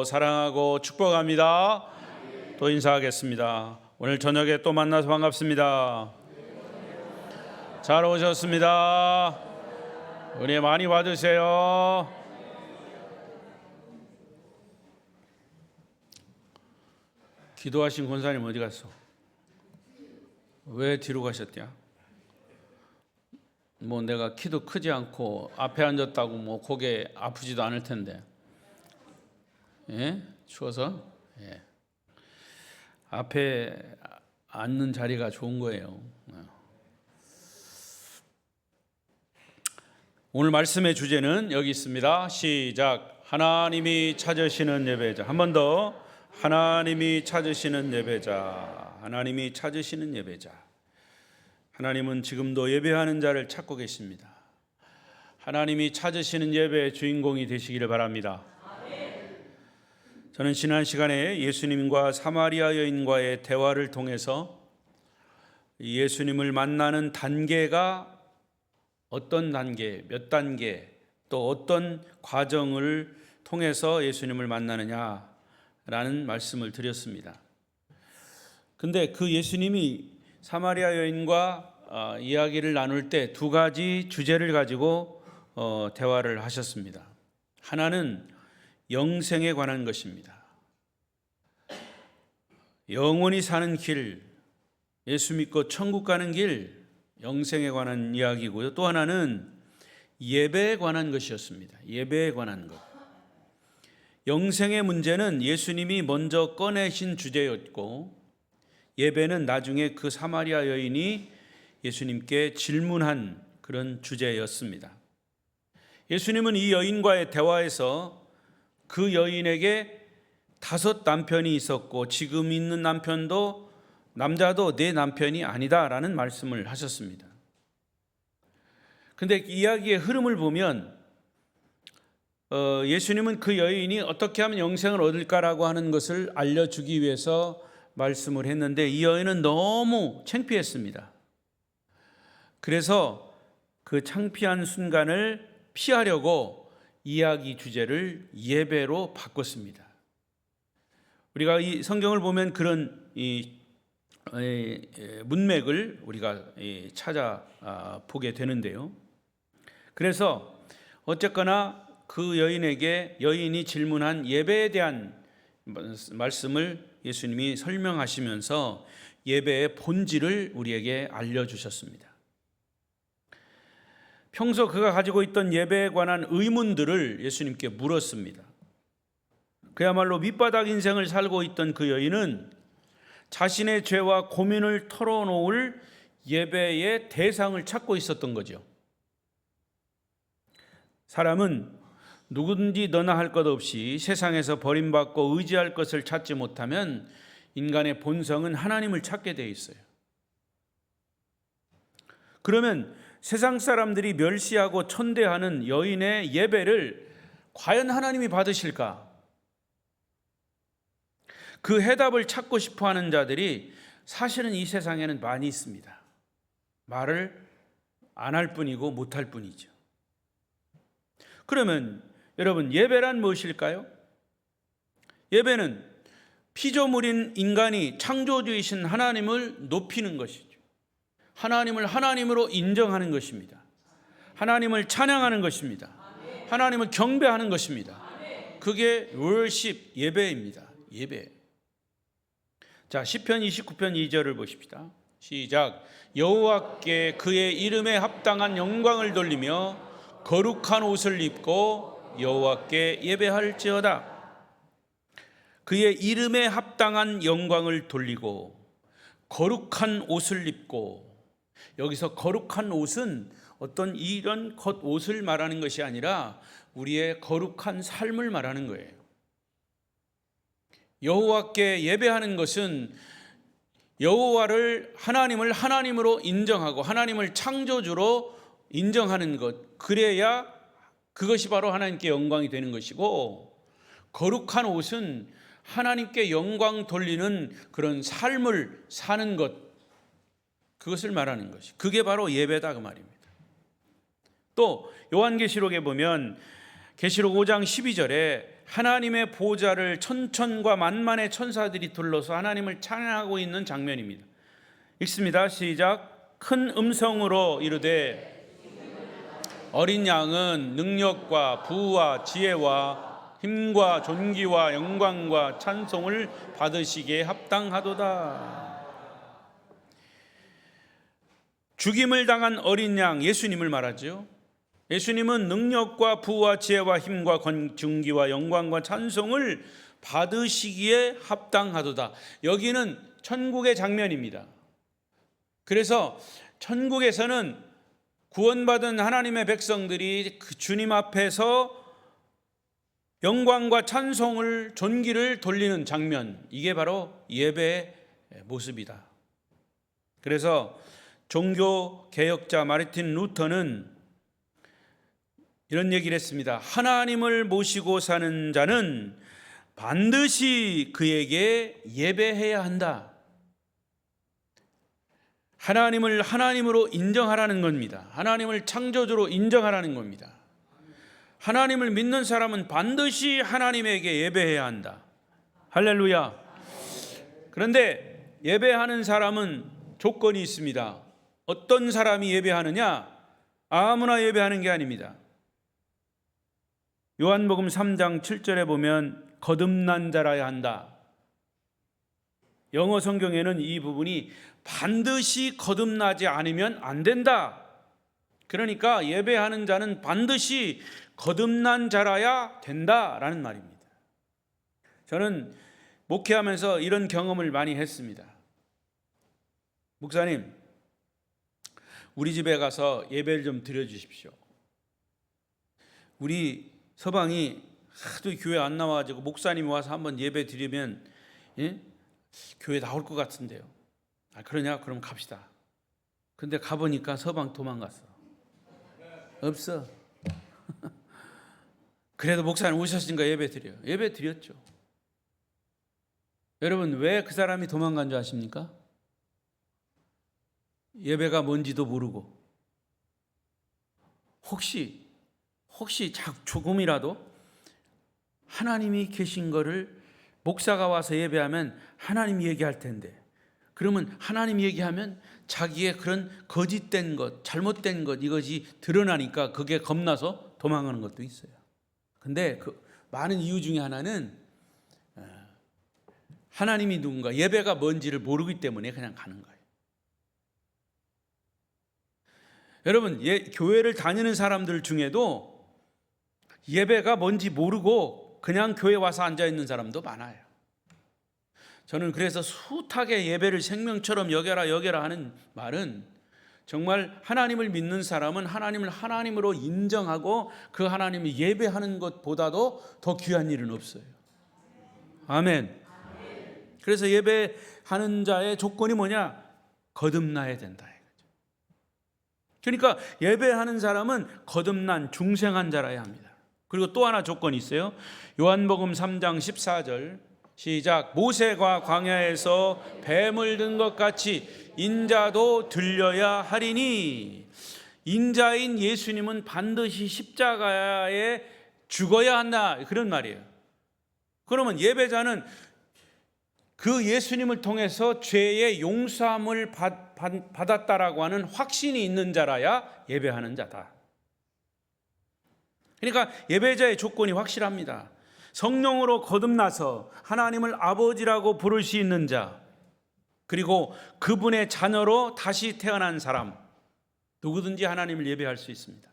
사랑하고 축복합니다. 또 인사하겠습니다. 오늘 저녁에 또 만나서 반갑습니다. 잘 오셨습니다. 은혜 많이 받으세요. 기도하신 권사님 어디 갔어? 왜 뒤로 가셨대요? 뭐 내가 키도 크지 않고 앞에 앉았다고 뭐 고개 아프지도 않을 텐데. 예? 추워서? 예. 앞에 앉는 자리가 좋은 거예요. 오늘 말씀의 주제는 여기 있습니다. 시작. 하나님이 찾으시는 예배자. 한 번 더. 하나님이 찾으시는 예배자. 하나님이 찾으시는 예배자. 하나님은 지금도 예배하는 자를 찾고 계십니다. 하나님이 찾으시는 예배의 주인공이 되시기를 바랍니다. 저는 지난 시간에 예수님과 사마리아 여인과의 대화를 통해서 예수님을 만나는 단계가 어떤 단계, 몇 단계, 또 어떤 과정을 통해서 예수님을 만나느냐라는 말씀을 드렸습니다. 근데 그 예수님이 사마리아 여인과 이야기를 나눌 때 두 가지 주제를 가지고 대화를 하셨습니다. 하나는 영생에 관한 것입니다. 영원히 사는 길, 예수 믿고 천국 가는 길, 영생에 관한 이야기고요. 또 하나는 예배에 관한 것이었습니다. 예배에 관한 것. 영생의 문제는 예수님이 먼저 꺼내신 주제였고, 예배는 나중에 그 사마리아 여인이 예수님께 질문한 그런 주제였습니다. 예수님은 이 여인과의 대화에서 그 여인에게 5 남편이 있었고 지금 있는 남자도 내 남편이 아니다라는 말씀을 하셨습니다. 그런데 이야기의 흐름을 보면 예수님은 그 여인이 어떻게 하면 영생을 얻을까라고 하는 것을 알려주기 위해서 말씀을 했는데 이 여인은 너무 창피했습니다. 그래서 그 창피한 순간을 피하려고 이야기 주제를 예배로 바꿨습니다. 우리가 이 성경을 보면 그런 이 문맥을 우리가 찾아보게 되는데요. 그래서 어쨌거나 그 여인이 질문한 예배에 대한 말씀을 예수님이 설명하시면서 예배의 본질을 우리에게 알려주셨습니다. 평소 그가 가지고 있던 예배에 관한 의문들을 예수님께 물었습니다. 그야말로 밑바닥 인생을 살고 있던 그 여인은 자신의 죄와 고민을 털어놓을 예배의 대상을 찾고 있었던 거죠. 사람은 누구든지 너나 할 것 없이 세상에서 버림받고 의지할 것을 찾지 못하면 인간의 본성은 하나님을 찾게 돼 있어요. 그러면 세상 사람들이 멸시하고 천대하는 여인의 예배를 과연 하나님이 받으실까? 그 해답을 찾고 싶어하는 자들이 사실은 이 세상에는 많이 있습니다. 말을 안 할 뿐이고 못할 뿐이죠. 그러면 여러분, 예배란 무엇일까요? 예배는 피조물인 인간이 창조주이신 하나님을 높이는 것이죠. 하나님을 하나님으로 인정하는 것입니다. 하나님을 찬양하는 것입니다. 하나님을 경배하는 것입니다. 그게 월십, 예배입니다. 예배. 자, 시편 29편 2절을 보십시다. 시작. 여호와께 그의 이름에 합당한 영광을 돌리며 거룩한 옷을 입고 여호와께 예배할지어다. 그의 이름에 합당한 영광을 돌리고 거룩한 옷을 입고, 여기서 거룩한 옷은 어떤 이런 겉옷을 말하는 것이 아니라 우리의 거룩한 삶을 말하는 거예요. 여호와께 예배하는 것은 여호와를 하나님을 하나님으로 인정하고 하나님을 창조주로 인정하는 것, 그래야 그것이 바로 하나님께 영광이 되는 것이고, 거룩한 옷은 하나님께 영광 돌리는 그런 삶을 사는 것, 그것을 말하는 것이, 그게 바로 예배다 그 말입니다. 또 요한계시록에 보면 계시록 5장 12절에 하나님의 보좌를 천천과 만만의 천사들이 둘러서 하나님을 찬양하고 있는 장면입니다. 읽습니다. 시작. 큰 음성으로 이르되 어린 양은 능력과 부와 지혜와 힘과 존귀와 영광과 찬송을 받으시기에 합당하도다. 죽임을 당한 어린 양 예수님을 말하죠. 예수님은 능력과 부와 지혜와 힘과 존귀와 영광과 찬송을 받으시기에 합당하도다. 여기는 천국의 장면입니다. 그래서 천국에서는 구원받은 하나님의 백성들이 그 주님 앞에서 영광과 찬송을 존귀를 돌리는 장면, 이게 바로 예배의 모습이다. 그래서 종교 개혁자 마르틴 루터는 이런 얘기를 했습니다. 하나님을 모시고 사는 자는 반드시 그에게 예배해야 한다. 하나님을 하나님으로 인정하라는 겁니다. 하나님을 창조주로 인정하라는 겁니다. 하나님을 믿는 사람은 반드시 하나님에게 예배해야 한다. 할렐루야. 그런데 예배하는 사람은 조건이 있습니다. 어떤 사람이 예배하느냐? 아무나 예배하는 게 아닙니다. 요한복음 3장 7절에 보면 거듭난 자라야 한다. 영어 성경에는 이 부분이 반드시 거듭나지 않으면 안 된다. 그러니까 예배하는 자는 반드시 거듭난 자라야 된다라는 말입니다. 저는 목회하면서 이런 경험을 많이 했습니다. 목사님, 우리 집에 가서 예배를 좀 드려주십시오. 우리 서방이 하도 교회 안 나와가지고 목사님이 와서 한번 예배 드리면 교회 나올 것 같은데요. 그러냐? 그럼 갑시다. 근데 가보니까 서방 도망갔어. 없어. 그래도 목사님 오셨으니까 예배 드려요. 예배 드렸죠. 여러분, 왜 그 사람이 도망간 줄 아십니까? 예배가 뭔지도 모르고 혹시 조금이라도 하나님이 계신 거를 목사가 와서 예배하면 하나님 얘기할 텐데, 그러면 하나님 얘기하면 자기의 그런 거짓된 것, 잘못된 것 이것이 드러나니까 그게 겁나서 도망가는 것도 있어요. 근데 그 많은 이유 중에 하나는 하나님이 누군가, 예배가 뭔지를 모르기 때문에 그냥 가는 거예요. 여러분, 교회를 다니는 사람들 중에도 예배가 뭔지 모르고 그냥 교회 와서 앉아있는 사람도 많아요. 저는 그래서 숱하게 예배를 생명처럼 여겨라 하는 말은, 정말 하나님을 믿는 사람은 하나님을 하나님으로 인정하고 그 하나님을 예배하는 것보다도 더 귀한 일은 없어요. 아멘. 그래서 예배하는 자의 조건이 뭐냐? 거듭나야 된다. 그러니까 예배하는 사람은 거듭난 중생한 자라야 합니다. 그리고 또 하나 조건이 있어요. 요한복음 3장 14절 시작. 모세가 광야에서 뱀을 든 것 같이 인자도 들려야 하리니. 인자인 예수님은 반드시 십자가에 죽어야 한다, 그런 말이에요. 그러면 예배자는 그 예수님을 통해서 죄의 용서함을 받았다라고 하는 확신이 있는 자라야 예배하는 자다. 그러니까 예배자의 조건이 확실합니다. 성령으로 거듭나서 하나님을 아버지라고 부를 수 있는 자, 그리고 그분의 자녀로 다시 태어난 사람, 누구든지 하나님을 예배할 수 있습니다.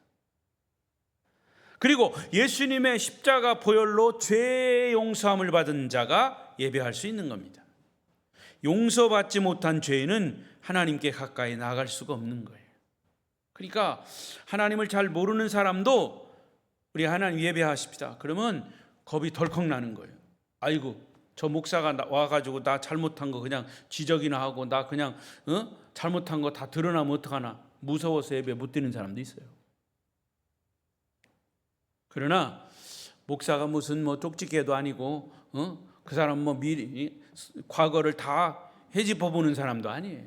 그리고 예수님의 십자가 보혈로 죄의 용서함을 받은 자가 예배할 수 있는 겁니다. 용서받지 못한 죄인은 하나님께 가까이 나아갈 수가 없는 거예요. 그러니까 하나님을 잘 모르는 사람도 우리 하나님 예배하십시다 그러면 겁이 덜컥 나는 거예요. 아이고, 저 목사가 와가지고 나 잘못한 거 그냥 지적이나 하고 나 그냥 잘못한 거 다 드러나면 어떡하나, 무서워서 예배 못 드리는 사람도 있어요. 그러나 목사가 무슨 쪽지게도 아니고 그 사람 미리 과거를 다 헤집어 보는 사람도 아니에요.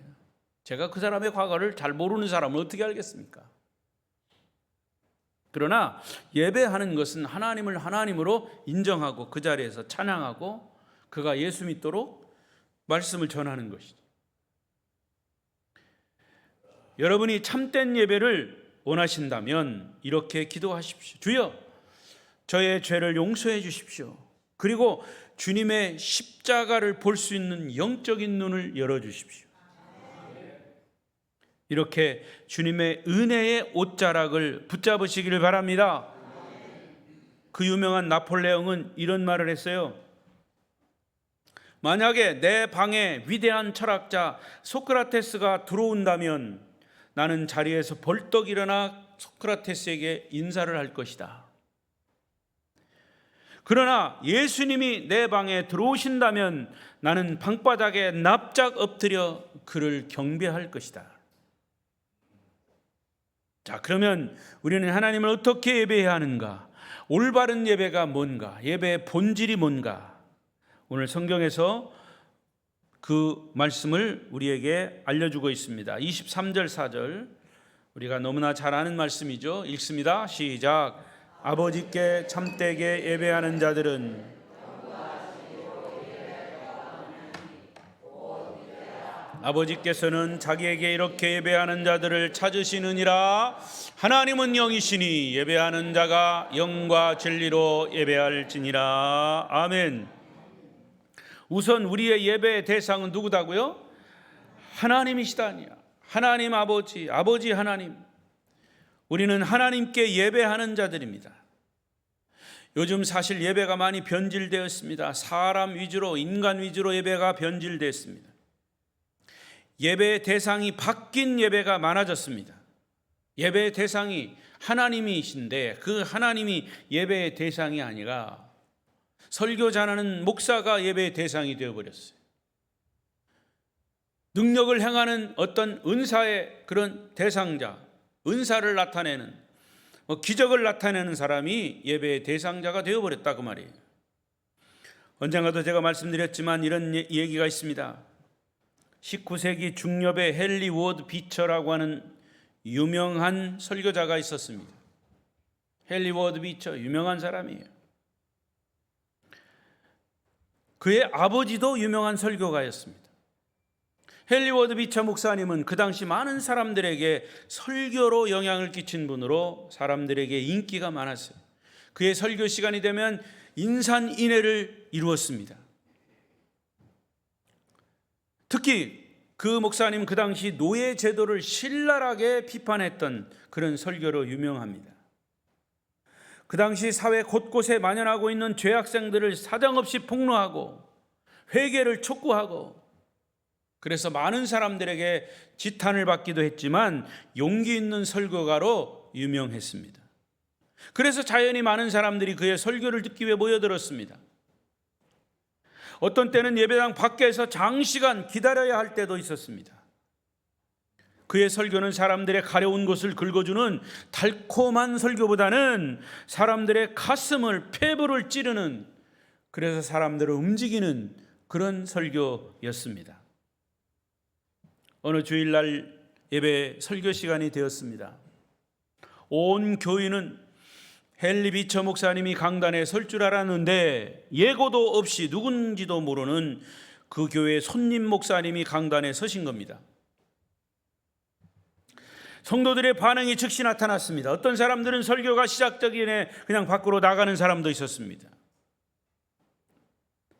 제가 그 사람의 과거를 잘 모르는 사람을 어떻게 알겠습니까? 그러나 예배하는 것은 하나님을 하나님으로 인정하고 그 자리에서 찬양하고 그가 예수 믿도록 말씀을 전하는 것이죠. 여러분이 참된 예배를 원하신다면 이렇게 기도하십시오. 주여, 저의 죄를 용서해 주십시오. 그리고 주님의 십자가를 볼 수 있는 영적인 눈을 열어주십시오. 이렇게 주님의 은혜의 옷자락을 붙잡으시기를 바랍니다. 그 유명한 나폴레옹은 이런 말을 했어요. 만약에 내 방에 위대한 철학자 소크라테스가 들어온다면 나는 자리에서 벌떡 일어나 소크라테스에게 인사를 할 것이다. 그러나 예수님이 내 방에 들어오신다면 나는 방바닥에 납작 엎드려 그를 경배할 것이다. 자, 그러면 우리는 하나님을 어떻게 예배해야 하는가? 올바른 예배가 뭔가? 예배의 본질이 뭔가? 오늘 성경에서 그 말씀을 우리에게 알려주고 있습니다. 23절 4절 우리가 너무나 잘 아는 말씀이죠. 읽습니다. 시작. 아버지께 참되게 예배하는 자들은 아버지께서는 자기에게 이렇게 예배하는 자들을 찾으시느니라. 하나님은 영이시니 예배하는 자가 영과 진리로 예배할지니라. 아멘. 우선 우리의 예배의 대상은 누구다고요? 하나님이시다니요. 하나님 아버지, 아버지 하나님. 우리는 하나님께 예배하는 자들입니다. 요즘 사실 예배가 많이 변질되었습니다. 사람 위주로, 인간 위주로 예배가 변질됐습니다. 예배의 대상이 바뀐 예배가 많아졌습니다. 예배의 대상이 하나님이신데 그 하나님이 예배의 대상이 아니라 설교 잘하는 목사가 예배의 대상이 되어버렸어요. 능력을 행하는 어떤 은사의 그런 대상자, 은사를 나타내는 기적을 나타내는 사람이 예배의 대상자가 되어버렸다 그 말이에요. 언젠가도 제가 말씀드렸지만 이런 얘기가 있습니다. 19세기 중엽에 헨리 워드 비처라고 하는 유명한 설교자가 있었습니다. 헨리 워드 비처, 유명한 사람이에요. 그의 아버지도 유명한 설교가였습니다. 헨리 워드 비처 목사님은 그 당시 많은 사람들에게 설교로 영향을 끼친 분으로 사람들에게 인기가 많았어요. 그의 설교 시간이 되면 인산인해를 이루었습니다. 특히 그 목사님 그 당시 노예 제도를 신랄하게 비판했던 그런 설교로 유명합니다. 그 당시 사회 곳곳에 만연하고 있는 죄학생들을 사정없이 폭로하고 회개를 촉구하고 그래서 많은 사람들에게 지탄을 받기도 했지만 용기 있는 설교가로 유명했습니다. 그래서 자연히 많은 사람들이 그의 설교를 듣기 위해 모여들었습니다. 어떤 때는 예배당 밖에서 장시간 기다려야 할 때도 있었습니다. 그의 설교는 사람들의 가려운 곳을 긁어주는 달콤한 설교보다는 사람들의 가슴을, 폐부를 찌르는, 그래서 사람들을 움직이는 그런 설교였습니다. 어느 주일날 예배 설교 시간이 되었습니다. 온 교인은 헨리 비처 목사님이 강단에 설 줄 알았는데 예고도 없이 누군지도 모르는 그 교회 손님 목사님이 강단에 서신 겁니다. 성도들의 반응이 즉시 나타났습니다. 어떤 사람들은 설교가 시작되기 전에 그냥 밖으로 나가는 사람도 있었습니다.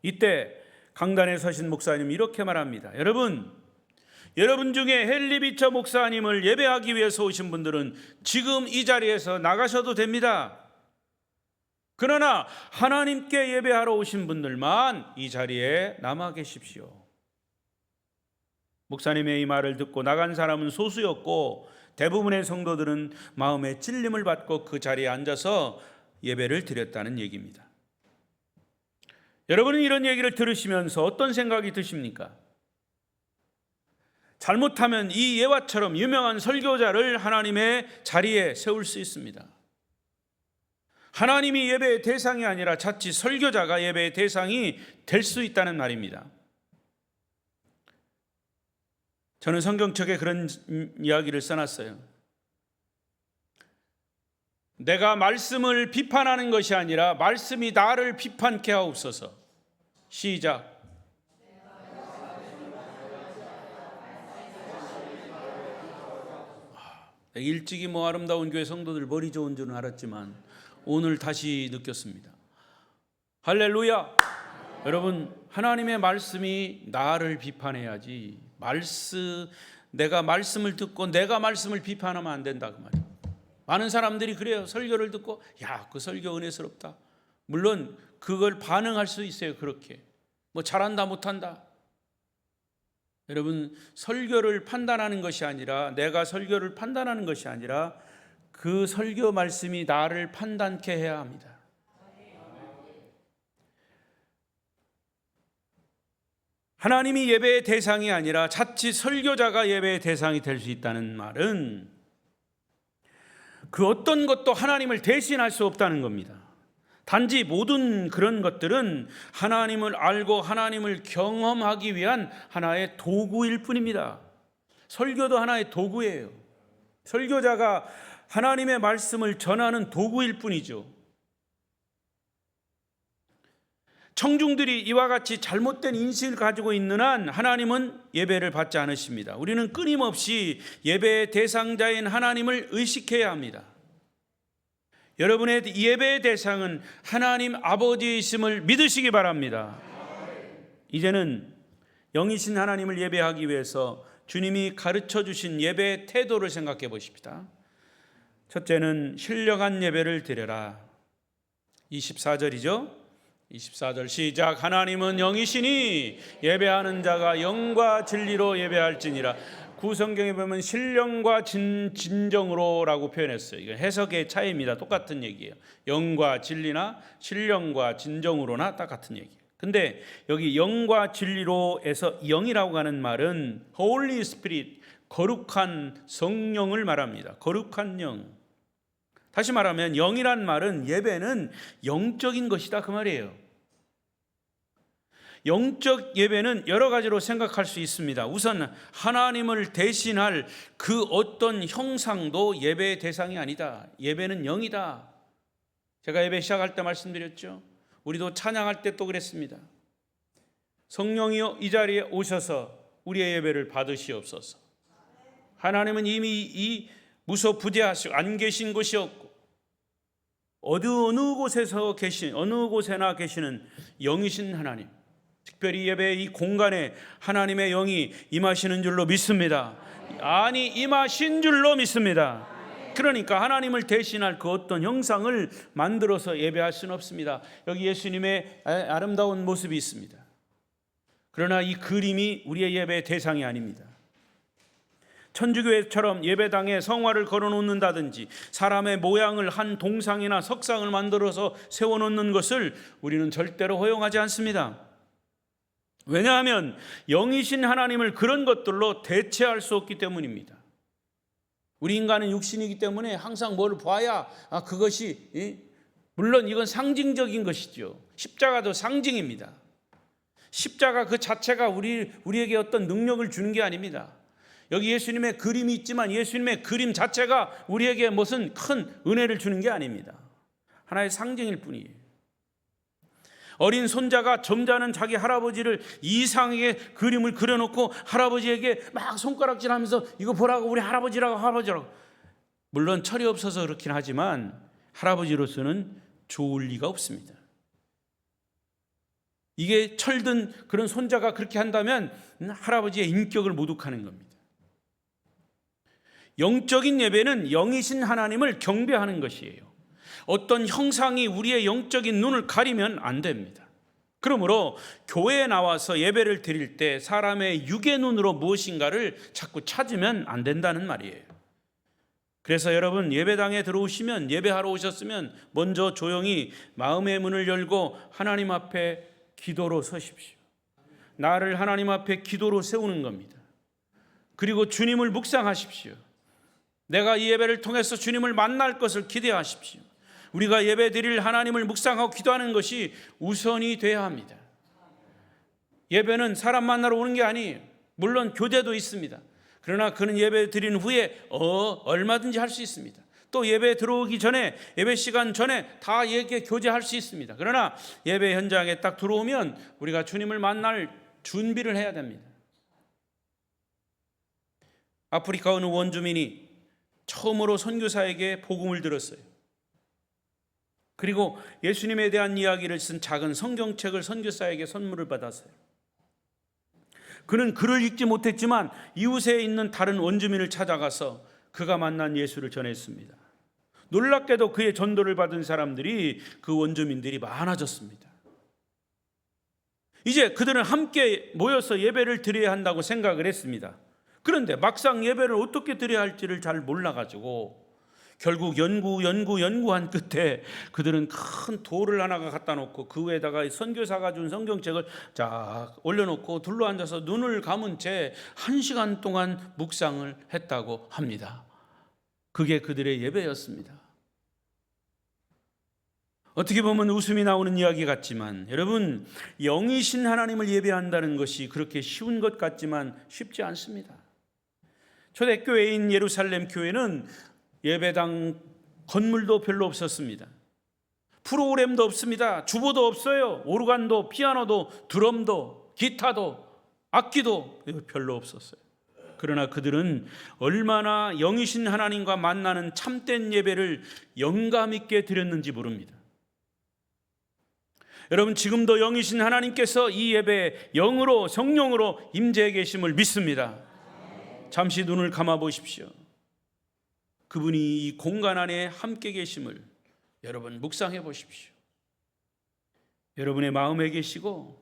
이때 강단에 서신 목사님이 이렇게 말합니다. 여러분 중에 헨리 비처 목사님을 예배하기 위해서 오신 분들은 지금 이 자리에서 나가셔도 됩니다. 그러나 하나님께 예배하러 오신 분들만 이 자리에 남아 계십시오. 목사님의 이 말을 듣고 나간 사람은 소수였고 대부분의 성도들은 마음에 찔림을 받고 그 자리에 앉아서 예배를 드렸다는 얘기입니다. 여러분은 이런 얘기를 들으시면서 어떤 생각이 드십니까? 잘못하면 이 예화처럼 유명한 설교자를 하나님의 자리에 세울 수 있습니다. 하나님이 예배의 대상이 아니라 자칫 설교자가 예배의 대상이 될 수 있다는 말입니다. 저는 성경책에 그런 이야기를 써놨어요. 내가 말씀을 비판하는 것이 아니라 말씀이 나를 비판케 하옵소서. 시작. 일찍이 아름다운 교회 성도들 머리 좋은 줄은 알았지만 오늘 다시 느꼈습니다. 할렐루야. 여러분, 하나님의 말씀이 나를 비판해야지 내가 말씀을 듣고 내가 말씀을 비판하면 안 된다 그 말이에요. 많은 사람들이 그래요. 설교를 듣고 그 설교 은혜스럽다. 물론 그걸 반응할 수 있어요. 그렇게 잘한다 못한다. 여러분, 설교를 판단하는 것이 아니라 내가 설교를 판단하는 것이 아니라 그 설교 말씀이 나를 판단케 해야 합니다. 하나님이 예배의 대상이 아니라 자칫 설교자가 예배의 대상이 될 수 있다는 말은 그 어떤 것도 하나님을 대신할 수 없다는 겁니다. 단지 모든 그런 것들은 하나님을 알고 하나님을 경험하기 위한 하나의 도구일 뿐입니다. 설교도 하나의 도구예요. 설교자가 하나님의 말씀을 전하는 도구일 뿐이죠. 청중들이 이와 같이 잘못된 인식을 가지고 있는 한 하나님은 예배를 받지 않으십니다. 우리는 끊임없이 예배의 대상자인 하나님을 의식해야 합니다. 여러분의 예배의 대상은 하나님 아버지이심을 믿으시기 바랍니다. 이제는 영이신 하나님을 예배하기 위해서 주님이 가르쳐 주신 예배의 태도를 생각해 보십시다. 첫째는 신령한 예배를 드려라. 24절이죠. 24절 시작. 하나님은 영이시니 예배하는 자가 영과 진리로 예배할지니라. 구성경에 보면 신령과 진정으로라고 표현했어요. 이건 해석의 차이입니다. 똑같은 얘기예요. 영과 진리나 신령과 진정으로나 딱 같은 얘기예요. 근데 여기 영과 진리로에서 영이라고 하는 말은 Holy Spirit, 거룩한 성령을 말합니다. 거룩한 영. 다시 말하면 영이란 말은 예배는 영적인 것이다 그 말이에요. 영적 예배는 여러 가지로 생각할 수 있습니다. 우선 하나님을 대신할 그 어떤 형상도 예배의 대상이 아니다. 예배는 영이다. 제가 예배 시작할 때 말씀드렸죠. 우리도 찬양할 때 또 그랬습니다. 성령이여 이 자리에 오셔서 우리의 예배를 받으시옵소서. 하나님은 이미 이 무소부재하시고 안 계신 곳이 없고 어느 곳에서 계신 어느 곳에나 계시는 영이신 하나님, 특별히 예배의 이 공간에 하나님의 영이 임하시는 줄로 믿습니다. 아니 임하신 줄로 믿습니다. 그러니까 하나님을 대신할 그 어떤 형상을 만들어서 예배할 수는 없습니다. 여기 예수님의 아름다운 모습이 있습니다. 그러나 이 그림이 우리의 예배의 대상이 아닙니다. 천주교회처럼 예배당에 성화를 걸어놓는다든지 사람의 모양을 한 동상이나 석상을 만들어서 세워놓는 것을 우리는 절대로 허용하지 않습니다. 왜냐하면 영이신 하나님을 그런 것들로 대체할 수 없기 때문입니다. 우리 인간은 육신이기 때문에 항상 뭘 봐야 그것이 물론 이건 상징적인 것이죠. 십자가도 상징입니다. 십자가 그 자체가 우리에게 어떤 능력을 주는 게 아닙니다. 여기 예수님의 그림이 있지만 예수님의 그림 자체가 우리에게 무슨 큰 은혜를 주는 게 아닙니다. 하나의 상징일 뿐이에요. 어린 손자가 점잖은 자기 할아버지를 이상하게 그림을 그려놓고 할아버지에게 막 손가락질하면서 이거 보라고 우리 할아버지라고. 물론 철이 없어서 그렇긴 하지만 할아버지로서는 좋을 리가 없습니다. 이게 철든 그런 손자가 그렇게 한다면 할아버지의 인격을 모독하는 겁니다. 영적인 예배는 영이신 하나님을 경배하는 것이에요. 어떤 형상이 우리의 영적인 눈을 가리면 안 됩니다. 그러므로 교회에 나와서 예배를 드릴 때 사람의 육의 눈으로 무엇인가를 자꾸 찾으면 안 된다는 말이에요. 그래서 여러분 예배당에 들어오시면 예배하러 오셨으면 먼저 조용히 마음의 문을 열고 하나님 앞에 기도로 서십시오. 나를 하나님 앞에 기도로 세우는 겁니다. 그리고 주님을 묵상하십시오. 내가 이 예배를 통해서 주님을 만날 것을 기대하십시오. 우리가 예배 드릴 하나님을 묵상하고 기도하는 것이 우선이 돼야 합니다. 예배는 사람 만나러 오는 게 아니에요. 물론 교제도 있습니다. 그러나 그는 예배 드린 후에 얼마든지 할 수 있습니다. 또 예배 들어오기 전에, 예배 시간 전에 다 얘기 교제할 수 있습니다. 그러나 예배 현장에 딱 들어오면 우리가 주님을 만날 준비를 해야 됩니다. 아프리카 어느 원주민이 처음으로 선교사에게 복음을 들었어요. 그리고 예수님에 대한 이야기를 쓴 작은 성경책을 선교사에게 선물을 받았어요. 그는 글을 읽지 못했지만 이웃에 있는 다른 원주민을 찾아가서 그가 만난 예수를 전했습니다. 놀랍게도 그의 전도를 받은 사람들이, 그 원주민들이 많아졌습니다. 이제 그들은 함께 모여서 예배를 드려야 한다고 생각을 했습니다. 그런데 막상 예배를 어떻게 드려야 할지를 잘 몰라가지고 결국 연구한 끝에 그들은 큰 돌을 하나가 갖다 놓고 그 위에다가 선교사가 준 성경책을 쫙 올려놓고 둘러앉아서 눈을 감은 채 1시간 동안 묵상을 했다고 합니다. 그게 그들의 예배였습니다. 어떻게 보면 웃음이 나오는 이야기 같지만 여러분, 영이신 하나님을 예배한다는 것이 그렇게 쉬운 것 같지만 쉽지 않습니다. 초대교회인 예루살렘 교회는 예배당 건물도 별로 없었습니다. 프로그램도 없습니다. 주보도 없어요. 오르간도, 피아노도, 드럼도, 기타도, 악기도 별로 없었어요. 그러나 그들은 얼마나 영이신 하나님과 만나는 참된 예배를 영감 있게 드렸는지 모릅니다. 여러분, 지금도 영이신 하나님께서 이 예배에 영으로, 성령으로 임재해 계심을 믿습니다. 잠시 눈을 감아 보십시오. 그분이 이 공간 안에 함께 계심을 여러분 묵상해 보십시오. 여러분의 마음에 계시고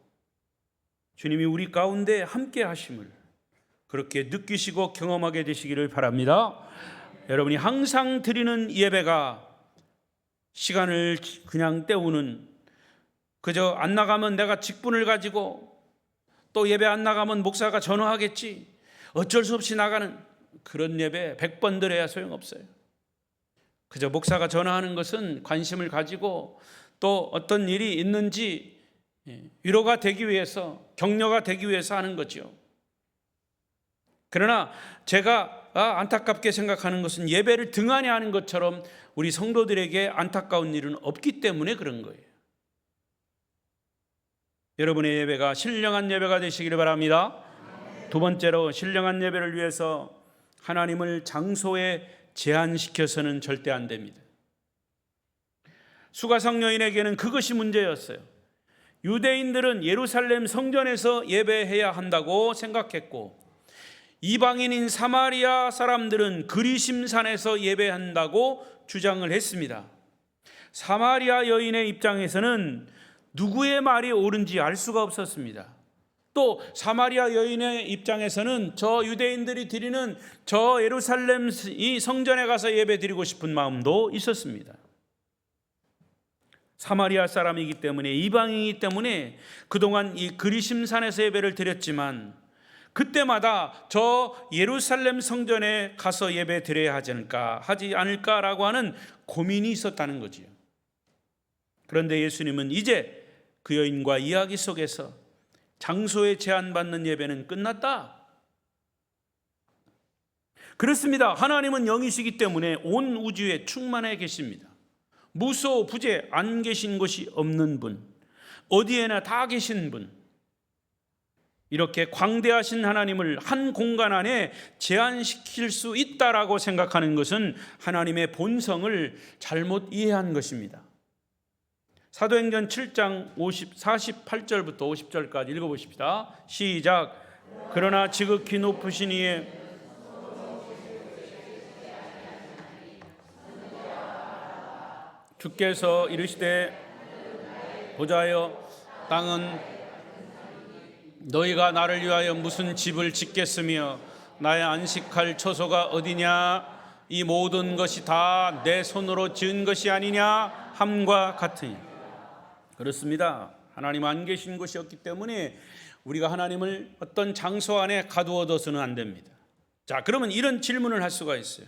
주님이 우리 가운데 함께 하심을 그렇게 느끼시고 경험하게 되시기를 바랍니다. 여러분이 항상 드리는 예배가 시간을 그냥 때우는, 그저 안 나가면 내가 직분을 가지고 또 예배 안 나가면 목사가 전화하겠지, 어쩔 수 없이 나가는 그런 예배 100번 드려야 소용없어요. 그저 목사가 전화하는 것은 관심을 가지고 또 어떤 일이 있는지 위로가 되기 위해서, 격려가 되기 위해서 하는 거죠. 그러나 제가 안타깝게 생각하는 것은 예배를 등한히 하는 것처럼 우리 성도들에게 안타까운 일은 없기 때문에 그런 거예요. 여러분의 예배가 신령한 예배가 되시기를 바랍니다. 두 번째로, 신령한 예배를 위해서 하나님을 장소에 제한시켜서는 절대 안 됩니다. 수가성 여인에게는 그것이 문제였어요. 유대인들은 예루살렘 성전에서 예배해야 한다고 생각했고, 이방인인 사마리아 사람들은 그리심산에서 예배한다고 주장을 했습니다. 사마리아 여인의 입장에서는 누구의 말이 옳은지 알 수가 없었습니다. 또 사마리아 여인의 입장에서는 저 유대인들이 드리는 저 예루살렘 이 성전에 가서 예배 드리고 싶은 마음도 있었습니다. 사마리아 사람이기 때문에, 이방인이기 때문에 그동안 이 그리심산에서 예배를 드렸지만 그때마다 저 예루살렘 성전에 가서 예배 드려야 하지 않을까라고 하는 고민이 있었다는 거지요. 그런데 예수님은 이제 그 여인과 이야기 속에서 장소에 제한받는 예배는 끝났다. 그렇습니다. 하나님은 영이시기 때문에 온 우주에 충만해 계십니다. 무소 부재 안 계신 곳이 없는 분, 어디에나 다 계신 분, 이렇게 광대하신 하나님을 한 공간 안에 제한시킬 수 있다라고 생각하는 것은 하나님의 본성을 잘못 이해한 것입니다. 사도행전 7장 48절부터 50절까지 읽어보십시다. 시작. 그러나 지극히 높으신 이의 주께서 이르시되 보자여, 땅은 너희가 나를 위하여 무슨 집을 짓겠으며 나의 안식할 처소가 어디냐? 이 모든 것이 다 내 손으로 지은 것이 아니냐 함과 같으니. 그렇습니다. 하나님 안 계신 곳이었기 때문에 우리가 하나님을 어떤 장소 안에 가두어둬서는 안 됩니다. 자, 그러면 이런 질문을 할 수가 있어요.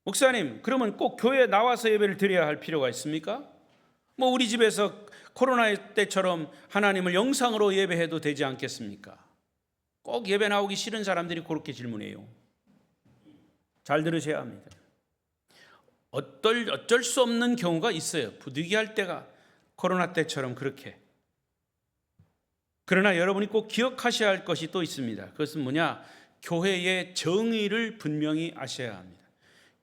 목사님, 그러면 꼭 교회에 나와서 예배를 드려야 할 필요가 있습니까? 뭐 우리 집에서 코로나 때처럼 하나님을 영상으로 예배해도 되지 않겠습니까? 꼭 예배 나오기 싫은 사람들이 그렇게 질문해요. 잘 들으셔야 합니다. 어쩔 수 없는 경우가 있어요. 부득이할 때가, 코로나 때처럼 그렇게. 그러나 여러분이 꼭 기억하셔야 할 것이 또 있습니다. 그것은 뭐냐? 교회의 정의를 분명히 아셔야 합니다.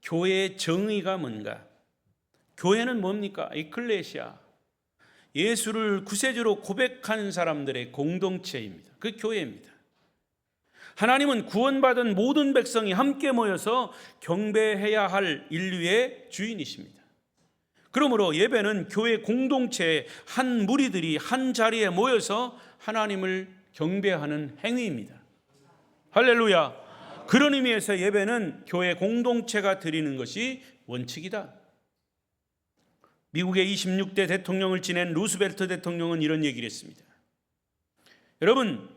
교회의 정의가 뭔가? 교회는 뭡니까? 에클레시아, 예수를 구세주로 고백하는 사람들의 공동체입니다. 그 교회입니다. 하나님은 구원받은 모든 백성이 함께 모여서 경배해야 할 인류의 주인이십니다. 그러므로 예배는 교회 공동체의 한 무리들이 한 자리에 모여서 하나님을 경배하는 행위입니다. 할렐루야. 그런 의미에서 예배는 교회 공동체가 드리는 것이 원칙이다. 미국의 26대 대통령을 지낸 루스벨트 대통령은 이런 얘기를 했습니다. 여러분,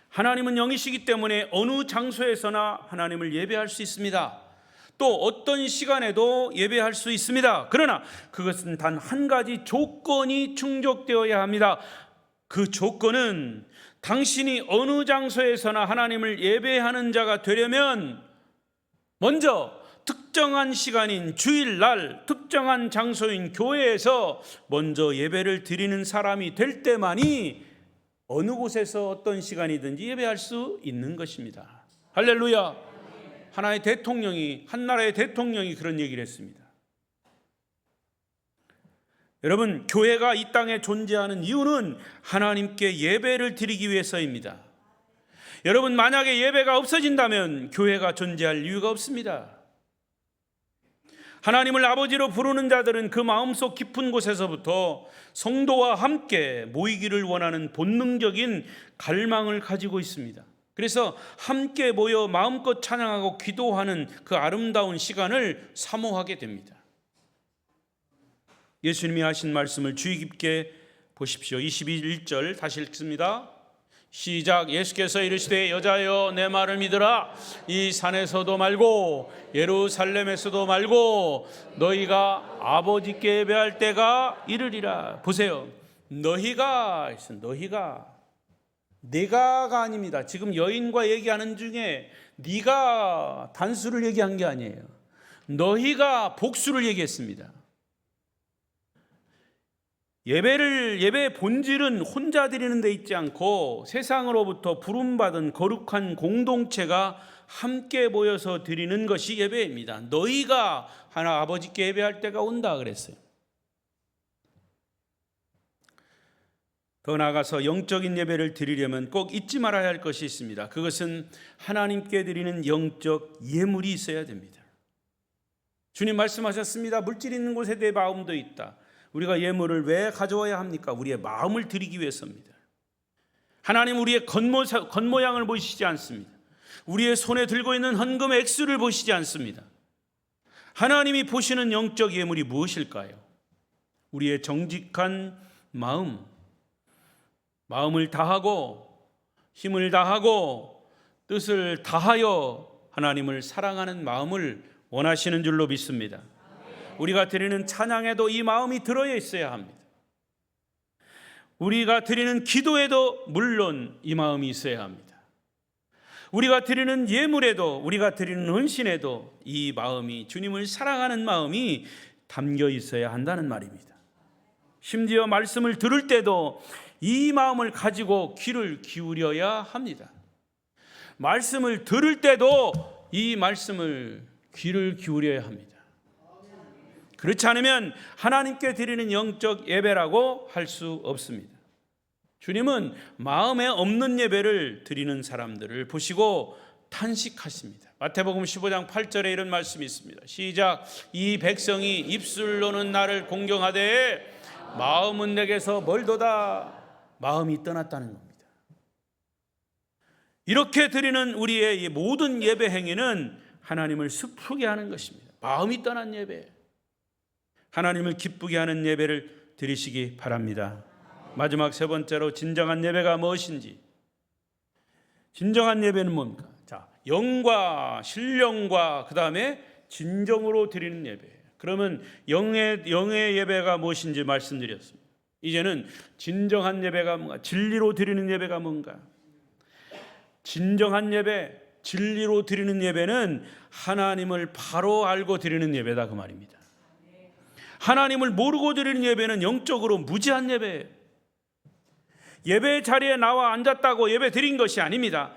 하나님은 영이시기 때문에 어느 장소에서나 하나님을 예배할 수 있습니다. 또 어떤 시간에도 예배할 수 있습니다. 그러나 그것은 단 한 가지 조건이 충족되어야 합니다. 그 조건은 당신이 어느 장소에서나 하나님을 예배하는 자가 되려면 먼저 특정한 시간인 주일날, 특정한 장소인 교회에서 먼저 예배를 드리는 사람이 될 때만이 어느 곳에서 어떤 시간이든지 예배할 수 있는 것입니다. 할렐루야. 하나의 대통령이, 한 나라의 대통령이 그런 얘기를 했습니다. 여러분, 교회가 이 땅에 존재하는 이유는 하나님께 예배를 드리기 위해서입니다. 여러분, 만약에 예배가 없어진다면 교회가 존재할 이유가 없습니다. 하나님을 아버지로 부르는 자들은 그 마음속 깊은 곳에서부터 성도와 함께 모이기를 원하는 본능적인 갈망을 가지고 있습니다. 그래서 함께 모여 마음껏 찬양하고 기도하는 그 아름다운 시간을 사모하게 됩니다. 예수님이 하신 말씀을 주의 깊게 보십시오. 21절 다시 읽습니다. 시작. 예수께서 이르시되 여자여 내 말을 믿으라. 이 산에서도 말고 예루살렘에서도 말고 너희가 아버지께 예배할 때가 이르리라. 보세요. 너희가 내가가 아닙니다. 지금 여인과 얘기하는 중에 네가 단수를 얘기한 게 아니에요. 너희가 복수를 얘기했습니다. 예배의 본질은 혼자 드리는 데 있지 않고 세상으로부터 부름받은 거룩한 공동체가 함께 모여서 드리는 것이 예배입니다. 너희가 하나 아버지께 예배할 때가 온다 그랬어요. 더 나아가서 영적인 예배를 드리려면 꼭 잊지 말아야 할 것이 있습니다. 그것은 하나님께 드리는 영적 예물이 있어야 됩니다. 주님 말씀하셨습니다. 물질 있는 곳에 내 마음도 있다. 우리가 예물을 왜 가져와야 합니까? 우리의 마음을 드리기 위해서입니다. 하나님 우리의 겉모양을 보시지 않습니다. 우리의 손에 들고 있는 헌금의 액수를 보시지 않습니다. 하나님이 보시는 영적 예물이 무엇일까요? 우리의 정직한 마음을 다하고 힘을 다하고 뜻을 다하여 하나님을 사랑하는 마음을 원하시는 줄로 믿습니다. 우리가 드리는 찬양에도 이 마음이 들어 있어야 합니다. 우리가 드리는 기도에도 물론 이 마음이 있어야 합니다. 우리가 드리는 예물에도, 우리가 드리는 헌신에도 이 마음이, 주님을 사랑하는 마음이 담겨 있어야 한다는 말입니다. 심지어 말씀을 들을 때도 이 마음을 가지고 귀를 기울여야 합니다. 말씀을 들을 때도 이 말씀을 귀를 기울여야 합니다. 그렇지 않으면 하나님께 드리는 영적 예배라고 할 수 없습니다. 주님은 마음에 없는 예배를 드리는 사람들을 보시고 탄식하십니다. 마태복음 15장 8절에 이런 말씀이 있습니다. 시작. 이 백성이 입술로는 나를 공경하되 마음은 내게서 멀도다. 마음이 떠났다는 겁니다. 이렇게 드리는 우리의 모든 예배 행위는 하나님을 슬프게 하는 것입니다. 마음이 떠난 예배, 하나님을 기쁘게 하는 예배를 드리시기 바랍니다. 마지막 세 번째로 진정한 예배가 무엇인지. 진정한 예배는 뭡니까? 자, 영과 신령과 그 다음에 진정으로 드리는 예배. 그러면 영의 예배가 무엇인지 말씀드렸습니다. 이제는 진정한 예배가 뭔가, 진리로 드리는 예배가 뭔가. 진정한 예배, 진리로 드리는 예배는 하나님을 바로 알고 드리는 예배다 그 말입니다. 하나님을 모르고 드리는 예배는 영적으로 무지한 예배예요. 예배 자리에 나와 앉았다고 예배 드린 것이 아닙니다.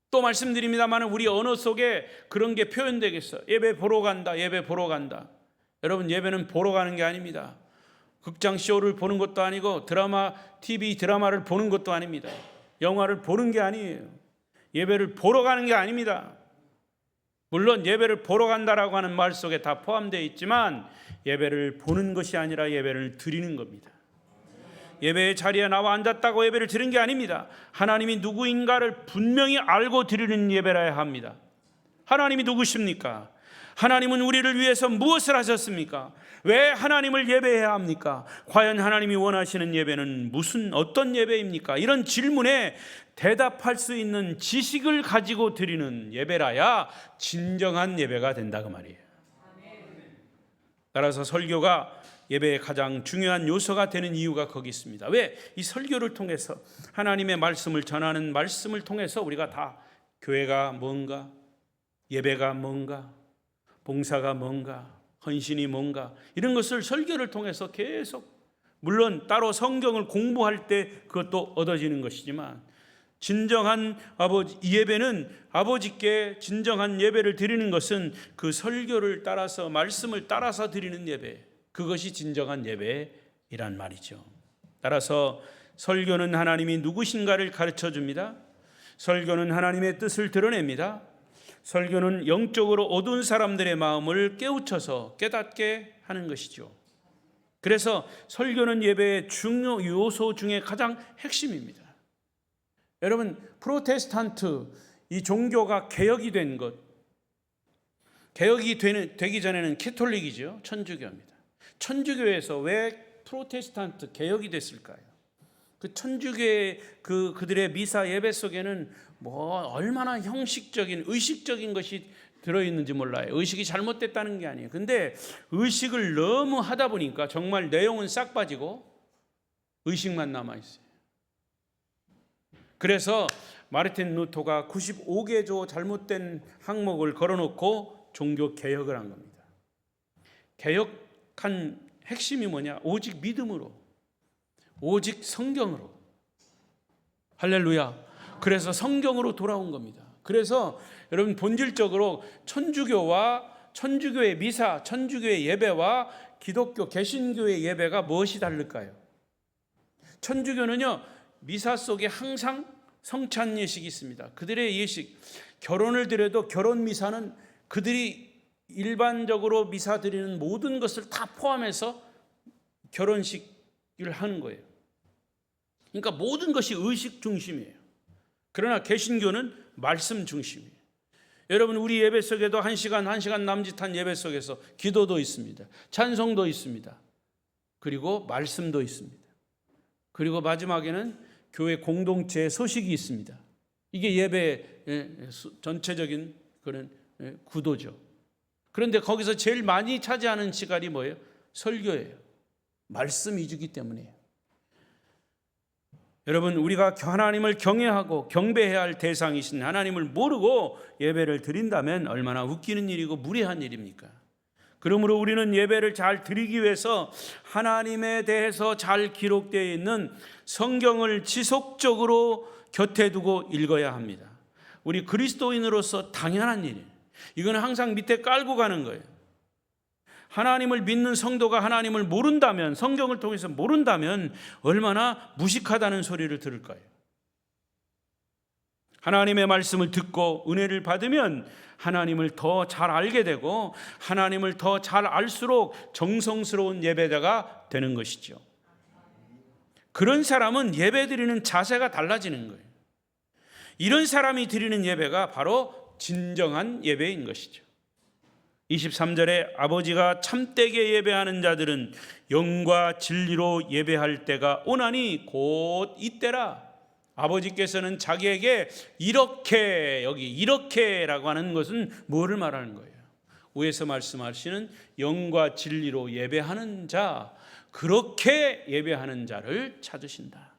또 말씀드립니다만 우리 언어 속에 그런 게 표현되겠어요. 예배 보러 간다, 예배 보러 간다. 여러분, 예배는 보러 가는 게 아닙니다. 극장 쇼를 보는 것도 아니고 TV 드라마를 보는 것도 아닙니다. 영화를 보는 게 아니에요. 예배를 보러 가는 게 아닙니다. 물론 예배를 보러 간다라고 하는 말 속에 다 포함되어 있지만 예배를 보는 것이 아니라 예배를 드리는 겁니다. 예배의 자리에 나와 앉았다고 예배를 드리는 게 아닙니다. 하나님이 누구인가를 분명히 알고 드리는 예배라야 합니다. 하나님이 누구십니까? 하나님은 우리를 위해서 무엇을 하셨습니까? 왜 하나님을 예배해야 합니까? 과연 하나님이 원하시는 예배는 어떤 예배입니까? 이런 질문에 대답할 수 있는 지식을 가지고 드리는 예배라야 진정한 예배가 된다 그 말이에요. 따라서 설교가 예배의 가장 중요한 요소가 되는 이유가 거기 있습니다. 왜? 이 설교를 통해서 하나님의 말씀을 전하는 말씀을 통해서 우리가 다 교회가 뭔가, 예배가 뭔가, 봉사가 뭔가, 헌신이 뭔가 이런 것을 설교를 통해서 계속, 물론 따로 성경을 공부할 때 그것도 얻어지는 것이지만 진정한 예배는 아버지께 진정한 예배를 드리는 것은 그 설교를 따라서 말씀을 따라서 드리는 예배, 그것이 진정한 예배이란 말이죠. 따라서 설교는 하나님이 누구신가를 가르쳐 줍니다. 설교는 하나님의 뜻을 드러냅니다. 설교는 영적으로 어두운 사람들의 마음을 깨우쳐서 깨닫게 하는 것이죠. 그래서 설교는 예배의 중요 요소 중에 가장 핵심입니다. 여러분, 프로테스탄트 이 종교가 개혁이 된 것, 개혁이 되기 전에는 캐톨릭이죠. 천주교입니다. 천주교에서 왜 프로테스탄트 개혁이 됐을까요? 그 천주교의 그들의 미사 예배 속에는 얼마나 형식적인 의식적인 것이 들어있는지 몰라요. 의식이 잘못됐다는 게 아니에요. 근데 의식을 너무 하다 보니까 정말 내용은 싹 빠지고 의식만 남아있어요. 그래서 마르틴 루터가 95개조 잘못된 항목을 걸어놓고 종교 개혁을 한 겁니다. 개혁한 핵심이 뭐냐? 오직 믿음으로, 오직 성경으로. 할렐루야. 그래서 성경으로 돌아온 겁니다. 그래서 여러분, 본질적으로 천주교의 미사, 천주교의 예배와 기독교 개신교의 예배가 무엇이 다를까요? 천주교는요, 미사 속에 항상 성찬 예식이 있습니다. 그들의 예식, 결혼을 드려도 결혼 미사는 그들이 일반적으로 미사 드리는 모든 것을 다 포함해서 결혼식을 하는 거예요. 그러니까 모든 것이 의식 중심이에요. 그러나 개신교는 말씀 중심이에요. 여러분, 우리 예배 속에도 1시간 남짓한 예배 속에서 기도도 있습니다. 찬송도 있습니다. 그리고 말씀도 있습니다. 그리고 마지막에는 교회 공동체의 소식이 있습니다. 이게 예배의 전체적인 그런 구도죠. 그런데 거기서 제일 많이 차지하는 시간이 뭐예요? 설교예요. 말씀 위주이기 때문이에요. 여러분, 우리가 하나님을 경외하고 경배해야 할 대상이신 하나님을 모르고 예배를 드린다면 얼마나 웃기는 일이고 무례한 일입니까? 그러므로 우리는 예배를 잘 드리기 위해서 하나님에 대해서 잘 기록되어 있는 성경을 지속적으로 곁에 두고 읽어야 합니다. 우리 그리스도인으로서 당연한 일이에요. 이거는 항상 밑에 깔고 가는 거예요. 하나님을 믿는 성도가 하나님을 모른다면, 성경을 통해서 모른다면 얼마나 무식하다는 소리를 들을 거예요. 하나님의 말씀을 듣고 은혜를 받으면 하나님을 더 잘 알게 되고 하나님을 더 잘 알수록 정성스러운 예배자가 되는 것이죠. 그런 사람은 예배 드리는 자세가 달라지는 거예요. 이런 사람이 드리는 예배가 바로 진정한 예배인 것이죠. 23절에 아버지가 참되게 예배하는 자들은 영과 진리로 예배할 때가 오나니 곧 이때라. 아버지께서는 자기에게 이렇게라고 하는 것은 뭐를 말하는 거예요? 위에서 말씀하시는 영과 진리로 예배하는 자, 그렇게 예배하는 자를 찾으신다.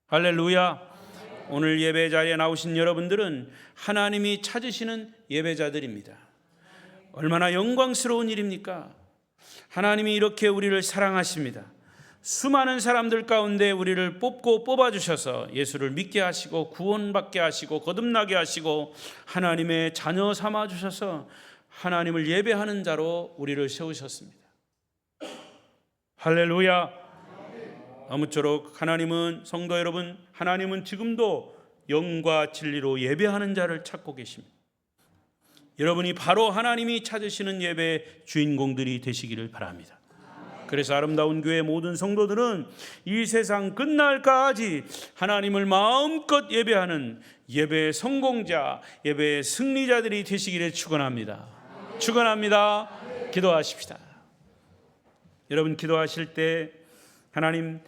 할렐루야. 오늘 예배 자리에 나오신 여러분들은 하나님이 찾으시는 예배자들입니다. 얼마나 영광스러운 일입니까? 하나님이 이렇게 우리를 사랑하십니다. 수많은 사람들 가운데 우리를 뽑고 뽑아주셔서 예수를 믿게 하시고 구원받게 하시고 거듭나게 하시고 하나님의 자녀 삼아주셔서 하나님을 예배하는 자로 우리를 세우셨습니다. 할렐루야. 아무쪼록 하나님은, 성도 여러분, 하나님은 지금도 영과 진리로 예배하는 자를 찾고 계십니다. 여러분이 바로 하나님이 찾으시는 예배의 주인공들이 되시기를 바랍니다. 그래서 아름다운 교회 모든 성도들은 이 세상 끝날까지 하나님을 마음껏 예배하는 예배의 성공자, 예배의 승리자들이 되시기를 축원합니다. 축원합니다. 기도하십시다. 여러분, 기도하실 때 하나님,